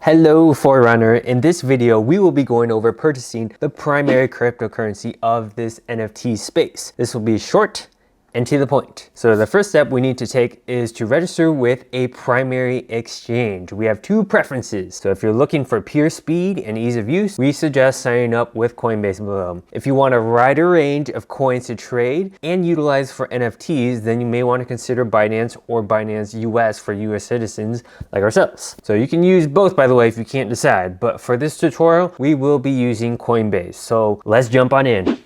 Hello Forerunner, in this video we will be going over purchasing the primary cryptocurrency of this NFT space. This will be short and to the point. So the first step we need to take is to register with a primary exchange. We have two preferences. So if you're looking for pure speed and ease of use, we suggest signing up with Coinbase below. If you want a wider range of coins to trade and utilize for NFTs, then you may want to consider Binance or Binance US for US citizens like ourselves. So you can use both, by the way, if you can't decide. But for this tutorial, we will be using Coinbase. So let's jump on in.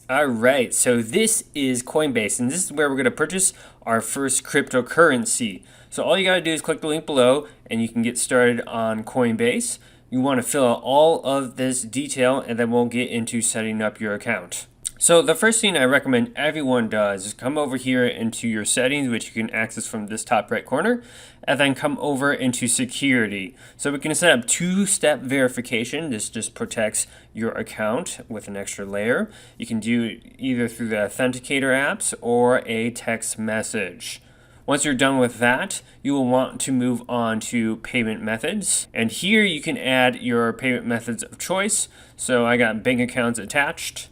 All right, so this is Coinbase, and this is where we're going to purchase our first cryptocurrency. So all you got to do is click the link below, and you can get started on Coinbase. You want to fill out all of this detail, and then we'll get into setting up your account. So the first thing I recommend everyone does is come over here into your settings, which you can access from this top right corner, and then come over into security. So we can set up two-step verification. This just protects your account with an extra layer. You can do it either through the authenticator apps or a text message. Once you're done with that, you will want to move on to payment methods. And here you can add your payment methods of choice. So I got bank accounts attached.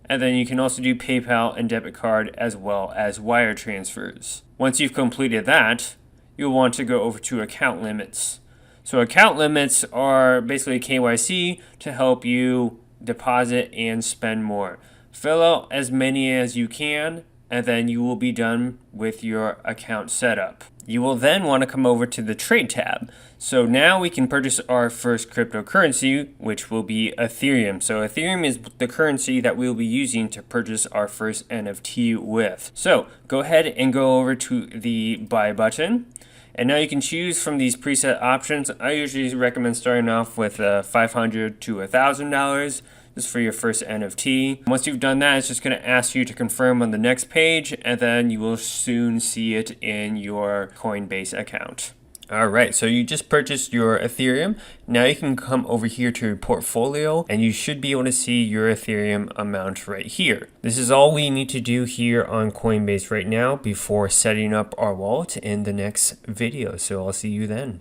And then you can also do PayPal and debit card as well as wire transfers. Once you've completed that, you'll want to go over to account limits. So account limits are basically KYC to help you deposit and spend more. Fill out as many as you can, and then you will be done with your account setup. You will then want to come over to the trade tab. So now we can purchase our first cryptocurrency, which will be Ethereum. So Ethereum is the currency that we will be using to purchase our first NFT with. So go ahead and go over to the buy button. And now you can choose from these preset options. I usually recommend starting off with $500 to $1,000. This is for your first NFT. Once you've done that, it's just going to ask you to confirm on the next page, and then you will soon see it in your Coinbase account. All right, so you just purchased your Ethereum. Now you can come over here to your portfolio, and you should be able to see your Ethereum amount right here. This is all we need to do here on Coinbase right now before setting up our wallet in the next video. So I'll see you then.